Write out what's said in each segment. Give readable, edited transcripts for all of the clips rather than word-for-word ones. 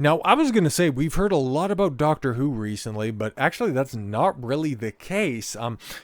Now, I was going to say we've heard a lot about Doctor Who recently, but actually that's not really the case.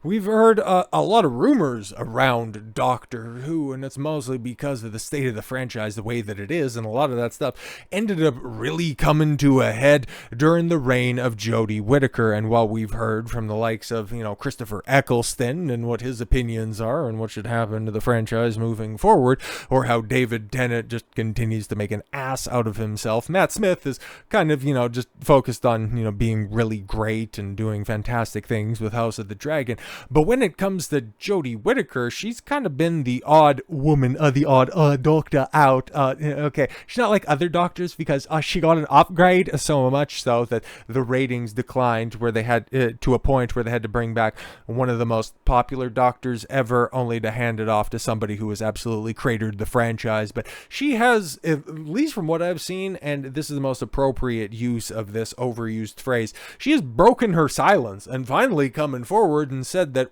We've heard a lot of rumors around Doctor Who, and it's mostly because of the state of the franchise the way that it is, and a lot of that stuff ended up really coming to a head during the reign of Jodie Whittaker. And while we've heard from the likes of, Christopher Eccleston and what his opinions are and what should happen to the franchise moving forward, or how David Tennant just continues to make an ass out of himself, Matt Smith is kind of, just focused on, being really great and doing fantastic things with House of the Dragon. But when it comes to Jodie Whittaker, she's kind of been the odd woman, the odd doctor out. Okay, she's not like other doctors because she got an upgrade so much so that the ratings declined where they had to a point where they had to bring back one of the most popular doctors ever, only to hand it off to somebody who has absolutely cratered the franchise. But she has, at least from what I've seen, and this is the most appropriate use of this overused phrase, she has broken her silence and finally coming forward and said that,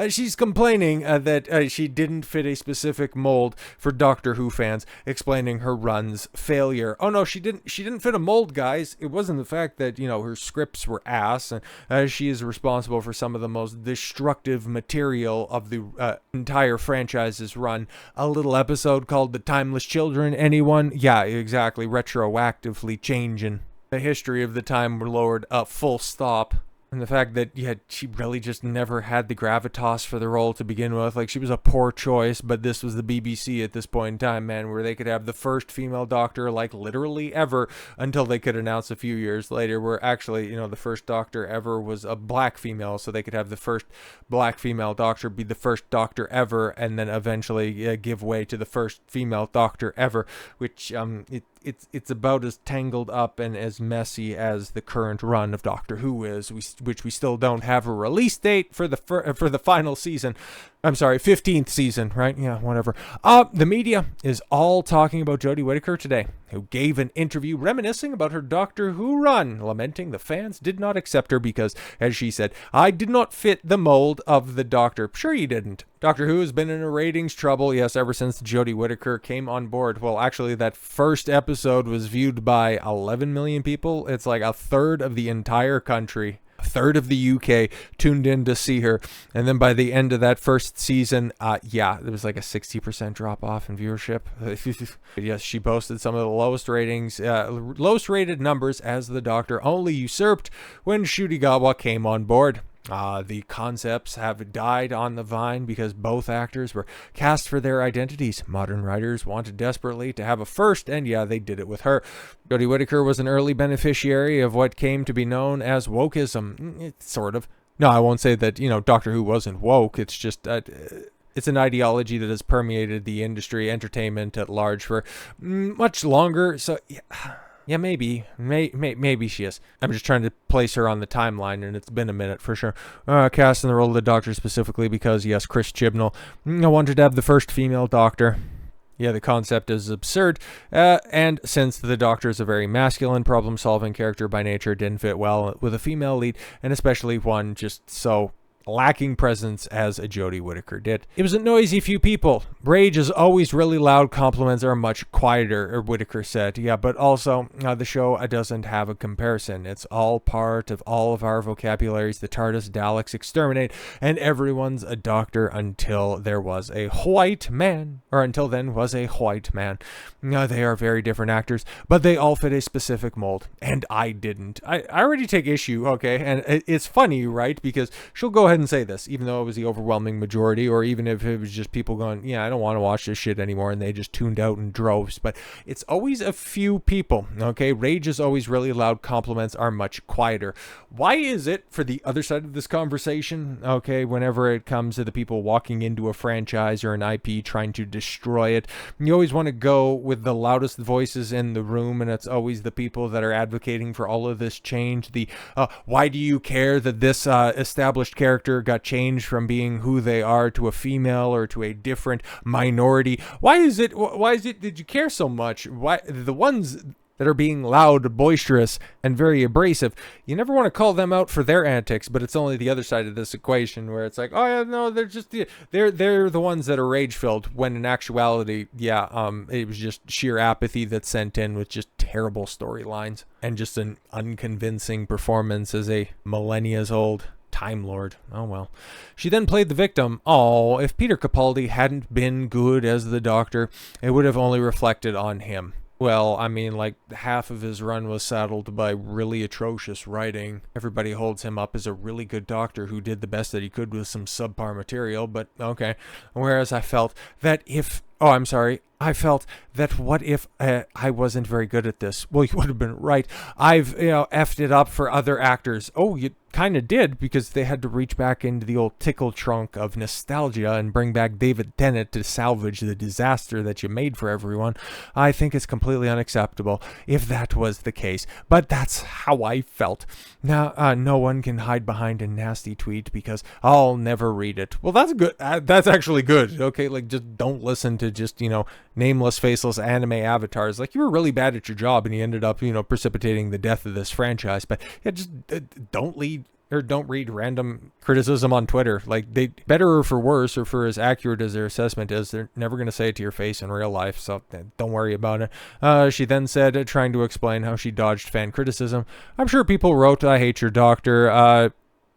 she's complaining that she didn't fit a specific mold for Doctor Who fans, explaining her run's failure. Oh no, she didn't fit a mold, guys. It wasn't the fact that, her scripts were ass, and she is responsible for some of the most destructive material of the entire franchise's run. A little episode called The Timeless Children, anyone? Yeah, exactly, retroactively changing the history of the Time Lord, full stop. And the fact that, she really just never had the gravitas for the role to begin with. Like, she was a poor choice, but this was the BBC at this point in time, man, where they could have the first female doctor, like, literally ever, until they could announce a few years later, where actually, the first doctor ever was a black female, so they could have the first black female doctor be the first doctor ever, and then eventually give way to the first female doctor ever, which, it's about as tangled up and as messy as the current run of Doctor Who is, which we still don't have a release date for the final season. I'm sorry, 15th season, right? Yeah, whatever. The media is all talking about Jodie Whittaker today, who gave an interview reminiscing about her Doctor Who run, lamenting the fans did not accept her because, as she said, I did not fit the mold of the Doctor. Sure you didn't. Doctor Who has been in a ratings trouble, yes, ever since Jodie Whittaker came on board. Well, actually, that first episode was viewed by 11 million people. It's like a third of the entire country. A third of the UK tuned in to see her. And then by the end of that first season, there was like a 60% drop off in viewership. Yes, she posted some of the lowest ratings, lowest rated numbers as the Doctor, only usurped when Ncuti Gatwa came on board. The concepts have died on the vine because both actors were cast for their identities. Modern writers wanted desperately to have a first, and they did it with her. Jodie Whittaker was an early beneficiary of what came to be known as wokeism. It's sort of. No, I won't say that, Doctor Who wasn't woke. It's just it's an ideology that has permeated the industry, entertainment at large for much longer. So, yeah, maybe she is. I'm just trying to place her on the timeline, and it's been a minute for sure. Cast in the role of the Doctor specifically because, yes, Chris Chibnall wanted to have the first female Doctor. Yeah, the concept is absurd, and since the Doctor is a very masculine, problem-solving character by nature, it didn't fit well with a female lead, and especially one just so lacking presence as a Jodie Whittaker did. It was a noisy few people. Rage is always really loud, compliments are much quieter, Whittaker said. Yeah, but also, the show doesn't have a comparison. It's all part of all of our vocabularies. The Tardis, Daleks exterminate, and everyone's a doctor until there was a white man, or until then was a white man. They are very different actors, but they all fit a specific mold, and I didn't. I already take issue, okay, and it's funny, right, because she'll go ahead and say this, even though it was the overwhelming majority, or even if it was just people going, I don't want to watch this shit anymore, and they just tuned out in droves. But it's always a few people, okay? Rage is always really loud, compliments are much quieter. Why is it for the other side of this conversation, okay, whenever it comes to the people walking into a franchise or an IP trying to destroy it, you always want to go with the loudest voices in the room, and it's always the people that are advocating for all of this change. Why do you care that this established character got changed from being who they are to a female or to a different minority? Why is it did you care so much? Why the ones that are being loud, boisterous, and very abrasive, you never want to call them out for their antics, but it's only the other side of this equation where it's like, oh yeah, no, they're the ones that are rage-filled, when in actuality, it was just sheer apathy that sent in with just terrible storylines and just an unconvincing performance as a millennia's-old Time Lord. Oh well. She then played the victim. Oh, if Peter Capaldi hadn't been good as the Doctor, it would have only reflected on him. Well, I mean, like, half of his run was saddled by really atrocious writing. Everybody holds him up as a really good Doctor who did the best that he could with some subpar material, but okay. Whereas I felt that what if I wasn't very good at this? Well, you would have been right. I've, effed it up for other actors. Oh, you kind of did, because they had to reach back into the old tickle trunk of nostalgia and bring back David Tennant to salvage the disaster that you made for everyone. I think it's completely unacceptable if that was the case, but that's how I felt. Now, no one can hide behind a nasty tweet because I'll never read it. Well, that's good. That's actually good. Okay, like, just don't listen to just, nameless, faceless anime avatars. Like, you were really bad at your job and you ended up, precipitating the death of this franchise. But yeah, just don't read random criticism on Twitter. Like, they, better or for worse, or for as accurate as their assessment is, they're never going to say it to your face in real life, so don't worry about it. She then said, trying to explain how she dodged fan criticism, "I'm sure people wrote, 'I hate your Doctor,'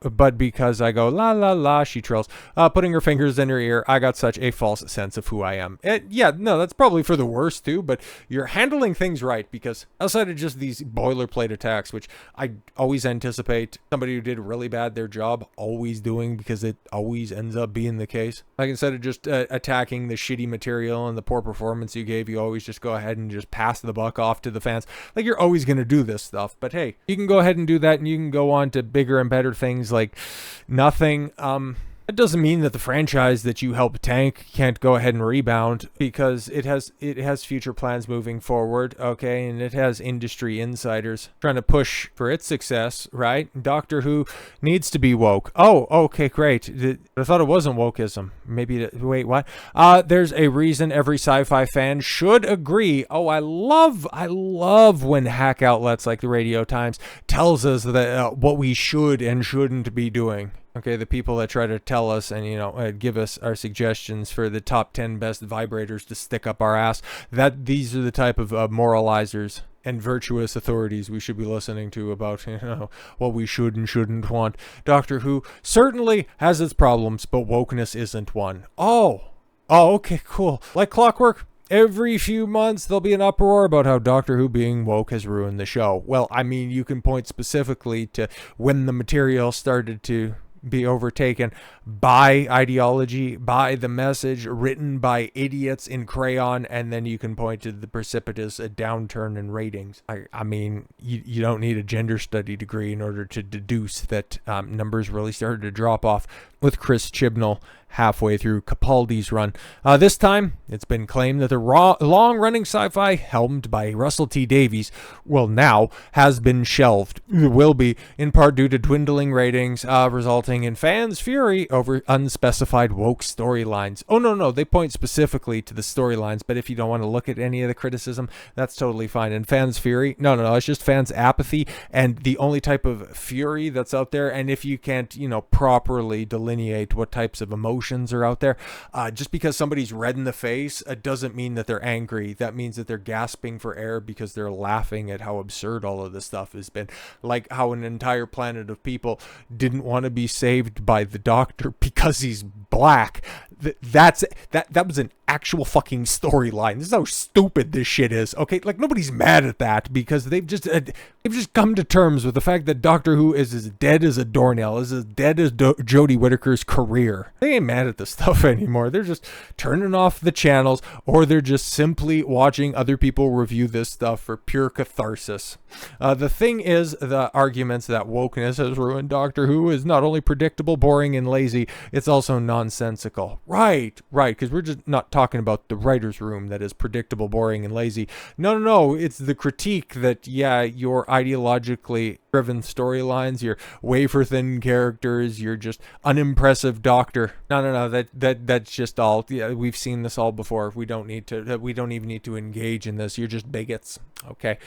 but because I go, la la la," she trills, putting her fingers in her ear, "I got such a false sense of who I am." That's probably for the worst too, but you're handling things right, because outside of just these boilerplate attacks, which I always anticipate somebody who did really bad their job always doing, because it always ends up being the case. Like, instead of just attacking the shitty material and the poor performance you gave, you always just go ahead and just pass the buck off to the fans. Like, you're always going to do this stuff, but hey, you can go ahead and do that, and you can go on to bigger and better things like nothing. It doesn't mean that the franchise that you help tank can't go ahead and rebound, because it has future plans moving forward, okay, and it has industry insiders trying to push for its success, right? Doctor Who needs to be woke. Oh, okay, great. I thought it wasn't wokeism. Wait, what? There's a reason every sci-fi fan should agree. Oh, I love when hack outlets like the Radio Times tells us that what we should and shouldn't be doing. Okay, the people that try to tell us and, give us our suggestions for the top 10 best vibrators to stick up our ass, that these are the type of moralizers and virtuous authorities we should be listening to about, what we should and shouldn't want. Doctor Who certainly has its problems, but wokeness isn't one. Oh, okay, cool. Like clockwork, every few months there'll be an uproar about how Doctor Who being woke has ruined the show. Well, I mean, you can point specifically to when the material started to be overtaken by ideology, by the message written by idiots in crayon, and then you can point to the precipitous downturn in ratings. I mean, you don't need a gender study degree in order to deduce that numbers really started to drop off with Chris Chibnall halfway through Capaldi's run. This time, it's been claimed that the long-running sci-fi helmed by Russell T Davies, now has been shelved. It will be, in part due to dwindling ratings, resulting in fans' fury over unspecified woke storylines. Oh, no, they point specifically to the storylines, but if you don't want to look at any of the criticism, that's totally fine. And fans' fury? No, it's just fans' apathy, and the only type of fury that's out there, and if you can't, properly delineate what types of emotions are out there, just because somebody's red in the face doesn't mean that they're angry. That means that they're gasping for air because they're laughing at how absurd all of this stuff has been. Like how an entire planet of people didn't want to be saved by the Doctor because he's black. That was an actual fucking storyline. This is how stupid this shit is. Okay, like, nobody's mad at that, because they've just come to terms with the fact that Doctor Who is as dead as a doornail, is as dead as Jodie Whittaker's career. They ain't mad at this stuff anymore. They're just turning off the channels, or they're just simply watching other people review this stuff for pure catharsis. The thing is, the arguments that wokeness has ruined Doctor Who is not only predictable, boring, and lazy, it's also nonsensical. Right, because we're just not talking about the writer's room that is predictable, boring, and lazy. No, it's the critique that, you're ideologically driven storylines, your wafer thin characters, you're just unimpressive doctor. No, that's just all. Yeah, we've seen this all before. We don't even need to engage in this. You're just bigots. Okay.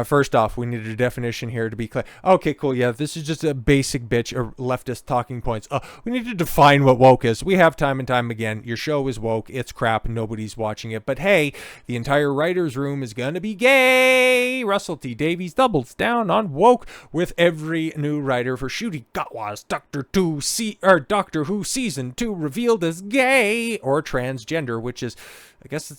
First off, we need a definition here to be clear. Okay, cool. Yeah, this is just a basic bitch or leftist talking points. We need to define what woke is. We have time and time again. Your show is woke. It's crap. Nobody's watching it. But hey, the entire writer's room is gonna be gay. Russell T. Davies doubles down on woke with every new writer for Ncuti Gatwa's Doctor Who season 2 revealed as gay or transgender, which is, I guess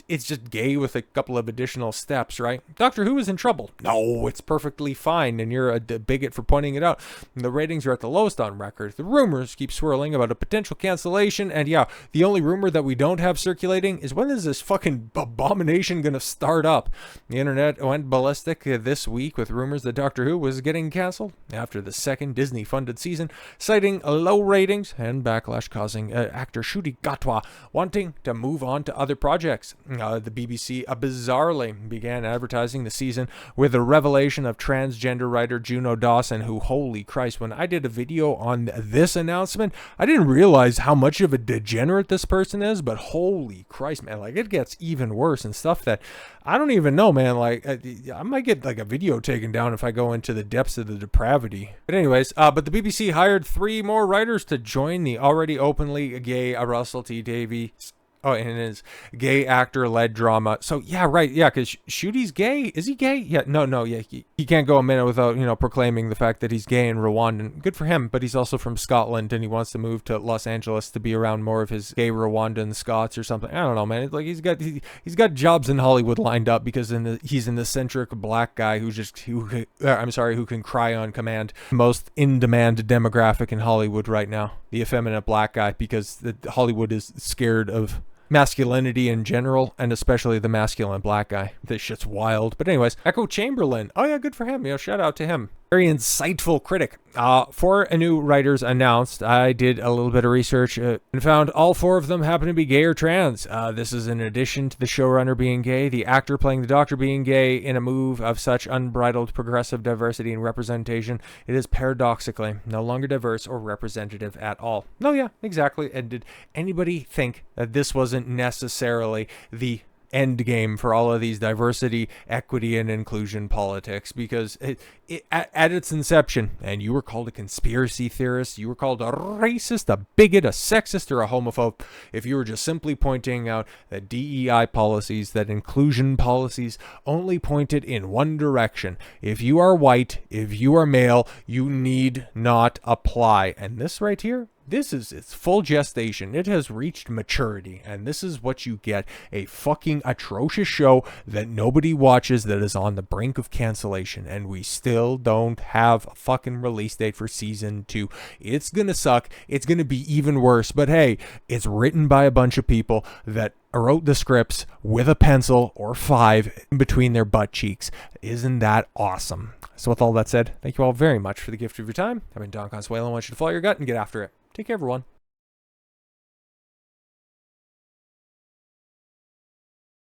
it's just gay with a couple of additional steps, right? Doctor Who is in trouble. No, it's perfectly fine, and you're a bigot for pointing it out. The ratings are at the lowest on record. The rumors keep swirling about a potential cancellation, and yeah, the only rumor that we don't have circulating is when is this fucking abomination gonna start up? The internet went ballistic this week with rumors that Doctor Who was getting canceled after the second Disney-funded season, citing low ratings and backlash causing actor Ncuti Gatwa wanting to move on to other projects. The BBC bizarrely began advertising the season with a revelation of transgender writer Juno Dawson, who, holy Christ, when I did a video on this announcement, I didn't realize how much of a degenerate this person is, but holy Christ, man, like, it gets even worse and stuff that I don't even know, man. Like, I might get like a video taken down if I go into the depths of the depravity. But anyways, but the BBC hired 3 more writers to join the already openly gay Russell T. Davies. Oh, and his gay actor-led drama. So, yeah, right, yeah, because Ncuti's gay. Is he gay? Yeah, no, yeah, he can't go a minute without, proclaiming the fact that he's gay and Rwandan. Good for him, but he's also from Scotland, and he wants to move to Los Angeles to be around more of his gay Rwandan Scots or something. I don't know, man. It's like he's got jobs in Hollywood lined up because he's an eccentric black guy who can cry on command. Most in-demand demographic in Hollywood right now. The effeminate black guy, because Hollywood is scared of masculinity in general, and especially the masculine black guy. This shit's wild. But anyways, Echo Chamberlain. Oh yeah, good for him. Shout out to him. Very insightful critic. 4 new writers announced. I did a little bit of research and found all 4 of them happen to be gay or trans. This is in addition to the showrunner being gay, the actor playing the Doctor being gay. In a move of such unbridled progressive diversity and representation, it is paradoxically no longer diverse or representative at all. No, yeah, exactly. And did anybody think that this wasn't necessarily the end game for all of these diversity, equity, and inclusion politics? Because at its inception, and you were called a conspiracy theorist, you were called a racist, a bigot, a sexist, or a homophobe if you were just simply pointing out that DEI policies, that inclusion policies only pointed in one direction. If you are white, if you are male, you need not apply. And this right here, this is its full gestation. It has reached maturity, and this is what you get. A fucking atrocious show that nobody watches, that is on the brink of cancellation, and we still don't have a fucking release date for season 2. It's gonna suck. It's gonna be even worse, but hey, it's written by a bunch of people that wrote the scripts with a pencil or 5 in between their butt cheeks. Isn't that awesome? So with all that said, thank you all very much for the gift of your time. I've been Don Consuelo. I want you to follow your gut and get after it. Take care, everyone.